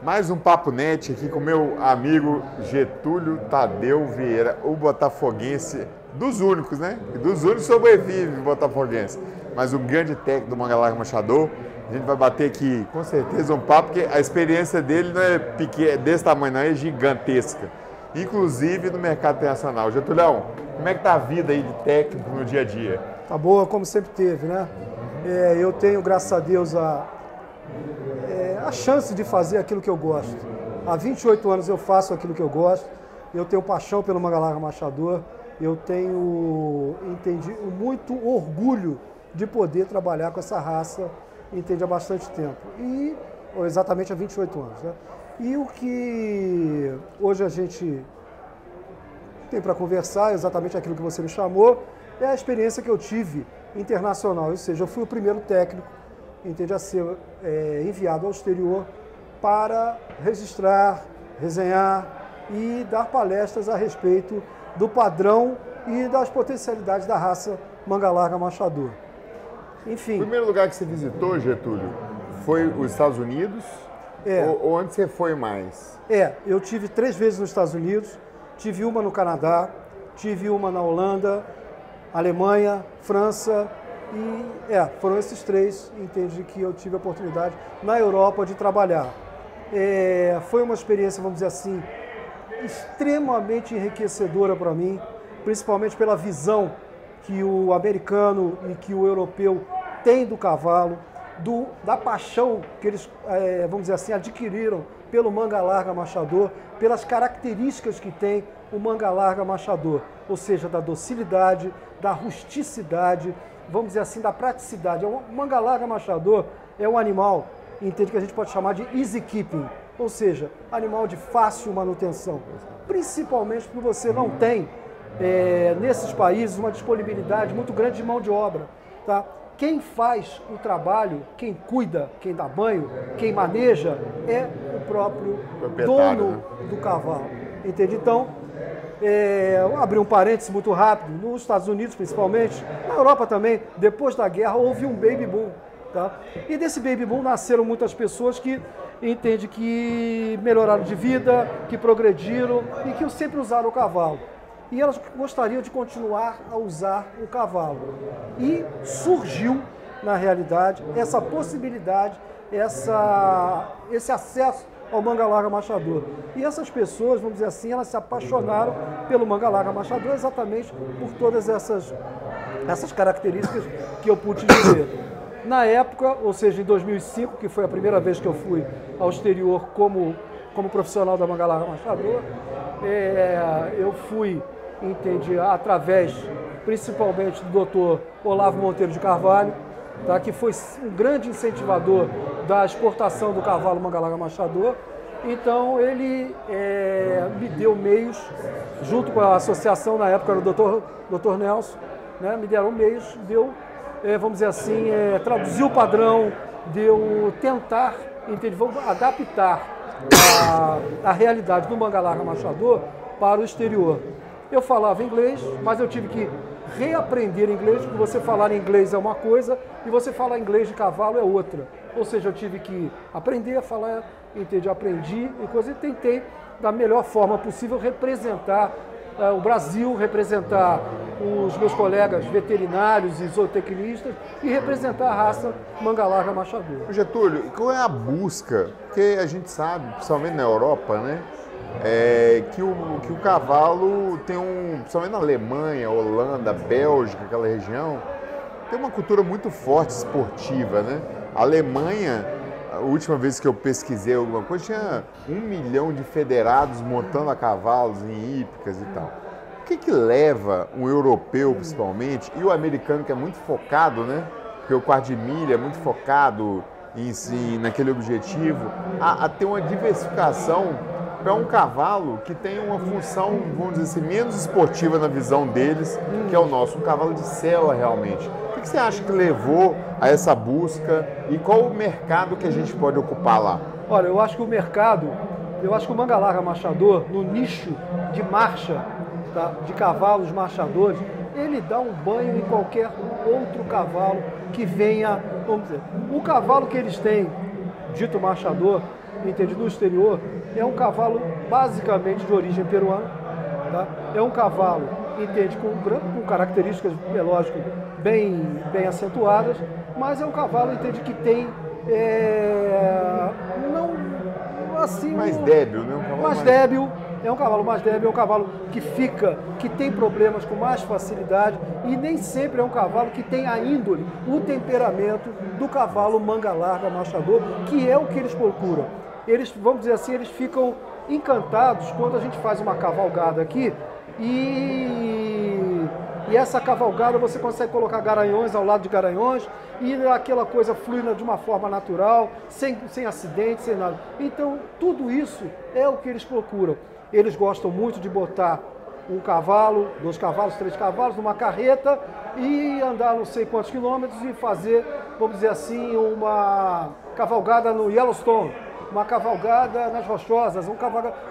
Mais um Papo Net aqui com meu amigo Getúlio Tadeu Vieira, o botafoguense dos únicos, né? Dos únicos sobrevive o botafoguense. Mas o grande técnico do Manga Larga Machador. A gente vai bater aqui com certeza um papo, porque a experiência dele não é pequena, desse tamanho, não, é gigantesca. Inclusive no mercado internacional. Getúlio, como é que tá a vida aí de técnico no dia a dia? Tá boa, como sempre teve, né? Eu tenho, graças a Deus, a chance de fazer aquilo que eu gosto. Há 28 anos eu faço aquilo que eu gosto, eu tenho paixão pelo Manga Larga Machador, eu tenho, muito orgulho de poder trabalhar com essa raça, há bastante tempo. Ou exatamente há 28 anos, né? E o que hoje a gente tem para conversar, exatamente aquilo que você me chamou, é a experiência que eu tive internacional, ou seja, eu fui o primeiro técnico a ser enviado ao exterior para registrar, resenhar e dar palestras a respeito do padrão e das potencialidades da raça Manga Larga Machador. Enfim. O primeiro lugar que você visitou, Getúlio, foi os Estados Unidos? Ou onde você foi mais? Eu tive 3 vezes nos Estados Unidos, tive uma no Canadá, tive uma na Holanda, Alemanha, França e foram esses 3, que eu tive a oportunidade na Europa de trabalhar. Foi uma experiência, vamos dizer assim, extremamente enriquecedora para mim, principalmente pela visão que o americano e que o europeu tem do cavalo, da paixão que eles, vamos dizer assim, adquiriram pelo Manga Larga Machador, pelas características que tem o Manga Larga Machador, ou seja, da docilidade, da rusticidade, vamos dizer assim, da praticidade. O Manga Larga Machador é um animal, que a gente pode chamar de easy keeping, ou seja, animal de fácil manutenção, principalmente porque você não tem, nesses países, uma disponibilidade muito grande de mão de obra, tá? Quem faz o trabalho, quem cuida, quem dá banho, quem maneja, é o próprio dono do cavalo. Entende? Então, eu abri um parêntese muito rápido, nos Estados Unidos principalmente, na Europa também, depois da guerra houve um baby boom. Tá? E desse baby boom nasceram muitas pessoas que que melhoraram de vida, que progrediram e que sempre usaram o cavalo. E elas gostariam de continuar a usar o cavalo. E surgiu, na realidade, essa possibilidade, esse acesso ao Manga Larga Machador. E essas pessoas, vamos dizer assim, elas se apaixonaram pelo Manga Larga Machador exatamente por todas essas características que eu pude dizer. Na época, ou seja, em 2005, que foi a primeira vez que eu fui ao exterior como profissional da Manga Larga Machador, eu fui, através principalmente do Dr. Olavo Monteiro de Carvalho, tá, que foi um grande incentivador da exportação do cavalo Manga Larga Machador. Então ele me deu meios, junto com a associação, na época era o Dr. Nelson, né, me deram meios, vamos dizer assim, traduzir o padrão, tentar, adaptar a realidade do Manga Larga Machador para o exterior. Eu falava inglês, mas eu tive que reaprender inglês, porque você falar inglês é uma coisa e você falar inglês de cavalo é outra. Ou seja, eu tive que aprender a falar, aprendi e coisa, e tentei, da melhor forma possível, representar o Brasil, representar os meus colegas veterinários e zootecnistas e representar a raça Manga Larga Machador. Getúlio, qual é a busca? Porque a gente sabe, principalmente na Europa, né, que o cavalo tem principalmente na Alemanha, Holanda, Bélgica, aquela região, tem uma cultura muito forte esportiva, né? A Alemanha, a última vez que eu pesquisei alguma coisa, tinha 1 milhão de federados montando a cavalos em hípicas e tal. O que leva um europeu, principalmente, e o americano, que é muito focado, né? Porque o quarto de milha é muito focado naquele objetivo, a ter uma diversificação para um cavalo que tem uma função, vamos dizer assim, menos esportiva na visão deles, que é o nosso, um cavalo de sela realmente. O que você acha que levou a essa busca e qual o mercado que a gente pode ocupar lá? Olha, eu acho que o Manga Larga Machador, no nicho de marcha, tá, de cavalos marchadores, ele dá um banho em qualquer outro cavalo que venha, vamos dizer. O cavalo que eles têm, dito marchador, entende, no exterior, é um cavalo basicamente de origem peruana. Tá? É um cavalo, entende, com características, é lógico, bem acentuadas, mas é um cavalo, entende, que tem não assim Mais débil, né? Mais débil. É um cavalo mais débil, é um cavalo que tem problemas com mais facilidade e nem sempre é um cavalo que tem a índole, o temperamento do cavalo manga larga machador, que é o que eles procuram. Eles, vamos dizer assim, eles ficam encantados quando a gente faz uma cavalgada aqui e essa cavalgada você consegue colocar garanhões ao lado de garanhões e aquela coisa flui de uma forma natural, sem acidente, sem nada. Então, tudo isso é o que eles procuram. Eles gostam muito de botar um cavalo, 2 cavalos, 3 cavalos numa carreta e andar não sei quantos quilômetros e fazer, vamos dizer assim, uma cavalgada no Yellowstone, uma cavalgada nas Rochosas,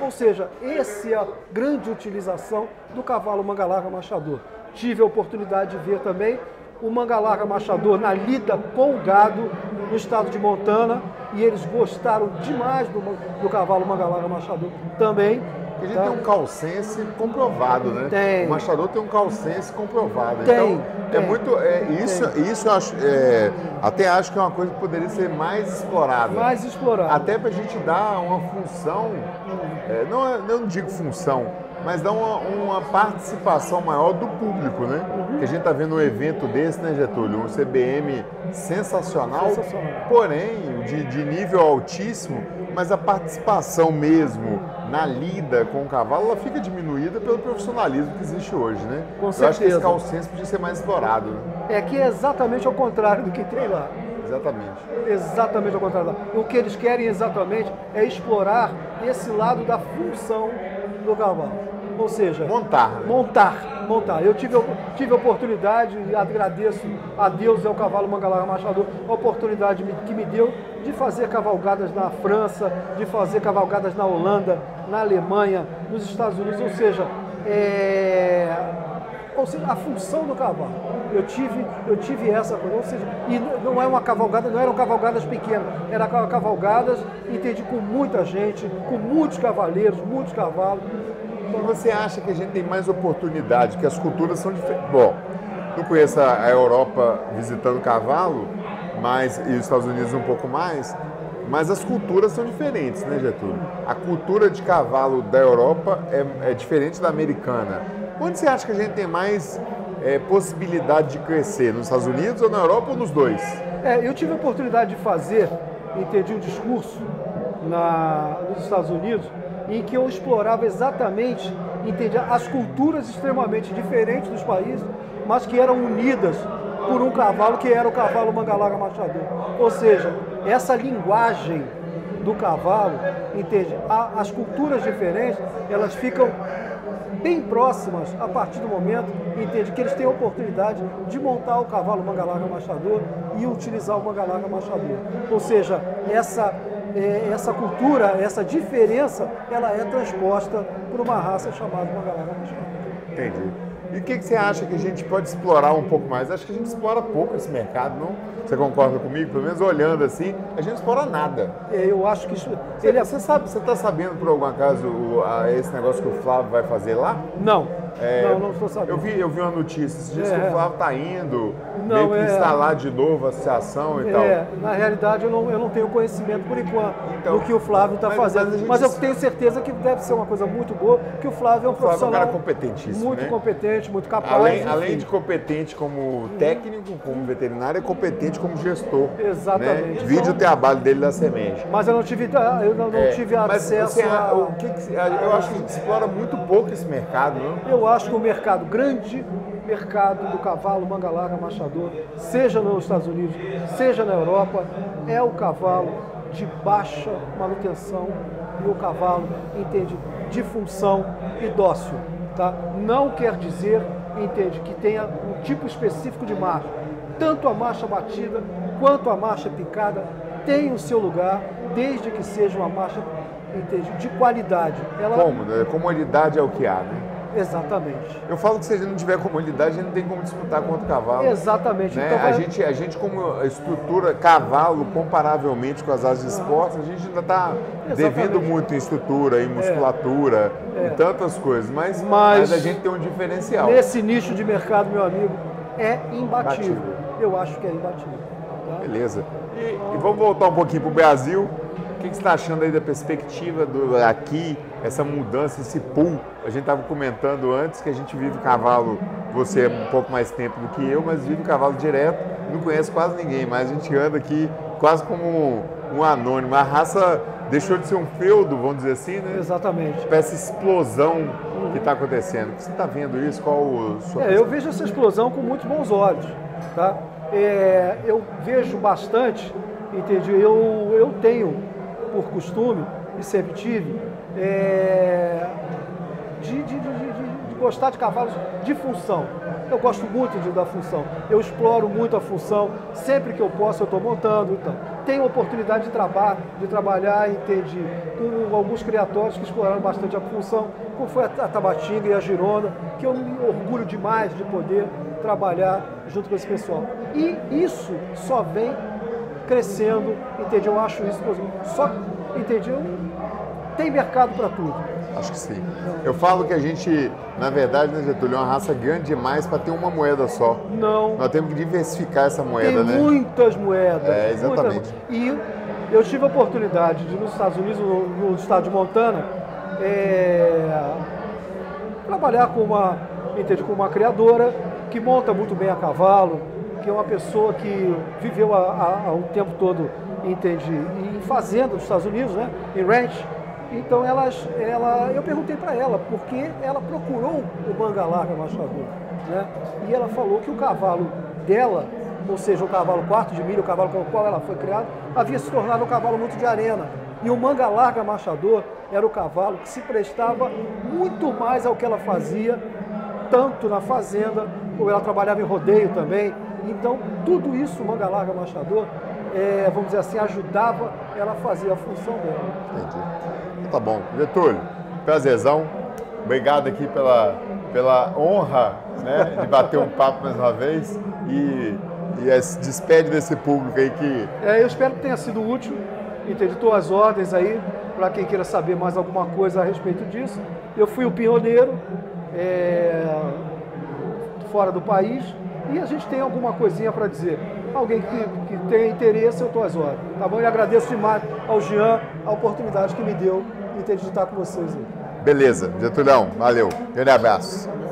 ou seja, essa é a grande utilização do cavalo manga larga machador. Tive a oportunidade de ver também o manga larga machador na lida com o gado no estado de Montana e eles gostaram demais do cavalo manga larga machador também. A gente tem um calcense comprovado, né? Tem. O machador tem um calcense comprovado. Tem. Então, é muito. Isso eu acho. Até acho que é uma coisa que poderia ser mais explorada. Mais explorada. Até para a gente dar uma função. Não digo função, mas dar uma participação maior do público, né? Que a gente está vendo um evento desse, né, Getúlio? Um CBM sensacional. Porém, de nível altíssimo, mas a participação mesmo na lida com o cavalo, ela fica diminuída pelo profissionalismo que existe hoje, né? Com certeza. Eu acho que esse calcense podia ser mais explorado. Né? É que é exatamente ao contrário do que tem lá. Exatamente. Exatamente ao contrário. O que eles querem exatamente é explorar esse lado da função do cavalo. Ou seja, montar. Eu tive a oportunidade, e agradeço a Deus e ao cavalo manga larga machador, a oportunidade que me deu de fazer cavalgadas na França, de fazer cavalgadas na Holanda, na Alemanha, nos Estados Unidos, ou seja, a função do cavalo. Eu tive essa coisa, ou seja, e não eram cavalgadas pequenas, eram cavalgadas, entendi, com muita gente, com muitos cavaleiros, muitos cavalos. E você acha que a gente tem mais oportunidade, que as culturas são diferentes? Bom, não conheço a Europa visitando cavalo, e os Estados Unidos um pouco mais, mas as culturas são diferentes, né, Getúlio? A cultura de cavalo da Europa é diferente da americana. Onde você acha que a gente tem mais possibilidade de crescer? Nos Estados Unidos ou na Europa ou nos dois? Eu tive a oportunidade de fazer, entendi, um discurso nos Estados Unidos, em que eu explorava exatamente, entendi, as culturas extremamente diferentes dos países, mas que eram unidas por um cavalo que era o cavalo manga larga machador. Ou seja, essa linguagem do cavalo, entende? As culturas diferentes, elas ficam bem próximas a partir do momento, entende, que eles têm a oportunidade de montar o cavalo manga larga machador e utilizar o manga larga machador. Ou seja, essa cultura, essa diferença, ela é transposta por uma raça chamada manga larga machador. Entendi. E o que você acha que a gente pode explorar um pouco mais? Acho que a gente explora pouco esse mercado, não? Você concorda comigo? Pelo menos olhando assim, a gente não explora nada. Eu acho que isso... Você está sabendo, por algum acaso, esse negócio que o Flávio vai fazer lá? Não. Não estou sabendo. Eu vi uma notícia, esses dias que o Flávio está indo, não, meio que instalar de novo a associação e tal. Na realidade eu não tenho conhecimento por enquanto do que o Flávio está fazendo. Mas eu tenho certeza que deve ser uma coisa muito boa, que o Flávio é um profissional. É um cara competentíssimo, muito competente, muito capaz. Além de competente como técnico, como veterinário, é competente como gestor. Exatamente. Né? Vídeo o trabalho dele da semente. Mas eu não tive acesso eu acho que a gente explora muito pouco esse mercado, não? Eu acho que o grande mercado do cavalo manga larga machador, seja nos Estados Unidos, seja na Europa, é o cavalo de baixa manutenção e o cavalo, entende, de função e dócil. Tá? Não quer dizer, entende, que tenha um tipo específico de marcha. Tanto a marcha batida quanto a marcha picada tem o seu lugar, desde que seja uma marcha, entende, de qualidade. Comodidade é o que há, né? Exatamente. Eu falo que se a gente não tiver comodidade, a gente não tem como disputar contra o cavalo. Exatamente. Né? Então, A gente como estrutura cavalo comparavelmente com as asas de esporte, a gente ainda está devendo muito em estrutura, em musculatura, em tantas coisas, mas a gente tem um diferencial. Nesse nicho de mercado, meu amigo, é imbatível. Eu acho que é imbatível. Tá? Beleza. E vamos voltar um pouquinho para o Brasil. O que você está achando aí da perspectiva aqui, essa mudança, esse pool? A gente estava comentando antes que a gente vive cavalo, você é um pouco mais tempo do que eu, mas vive cavalo direto, não conhece quase ninguém, mas a gente anda aqui quase como um anônimo. A raça deixou de ser um feudo, vamos dizer assim, né? Exatamente. Para essa explosão que está acontecendo. Você está vendo isso? Qual a sua eu vejo essa explosão com muitos bons olhos. Tá? Eu vejo bastante, entendi? Eu tenho por costume, e sempre tive, de gostar de cavalos de função. Eu gosto muito da função. Eu exploro muito a função. Sempre que eu posso, eu estou montando. Então, tenho oportunidade de trabalhar, entendi, com alguns criatórios que exploraram bastante a função, como foi a Tabatinga e a Girona, que eu me orgulho demais de poder trabalhar junto com esse pessoal. E isso só vem crescendo, entendi? Eu acho isso positivo. Só, entendi? Tem mercado para tudo. Acho que sim. Eu falo que a gente, na verdade, né, Getúlio, é uma raça grande demais para ter uma moeda só. Não. Nós temos que diversificar essa moeda, né? Tem muitas moedas. Exatamente. E eu tive a oportunidade de, nos Estados Unidos, no estado de Montana, trabalhar com uma criadora que monta muito bem a cavalo, que é uma pessoa que viveu o tempo todo, entendi, em fazenda dos Estados Unidos, né, em ranch. Então eu perguntei para ela por que ela procurou o manga larga machador, né? E ela falou que o cavalo dela, ou seja, o cavalo quarto de milha, o cavalo com o qual ela foi criada, havia se tornado um cavalo muito de arena. E o manga larga machador era o cavalo que se prestava muito mais ao que ela fazia, tanto na fazenda, como ela trabalhava em rodeio também. Então, tudo isso, o manga larga machador, vamos dizer assim, ajudava ela a fazer a função dela. Entendi. Tá bom. Getúlio, prazerzão. Obrigado aqui pela honra, né, de bater um papo mais uma vez e despede desse público aí que... Eu espero que tenha sido útil. Entendi, tuas ordens aí, para quem queira saber mais alguma coisa a respeito disso. Eu fui o pioneiro fora do país e a gente tem alguma coisinha para dizer. Alguém que tenha interesse, eu estou às ordens. Tá bom? E agradeço demais ao Jean a oportunidade que me deu de estar com vocês aí. Beleza, Getúlio, valeu. Grande abraço.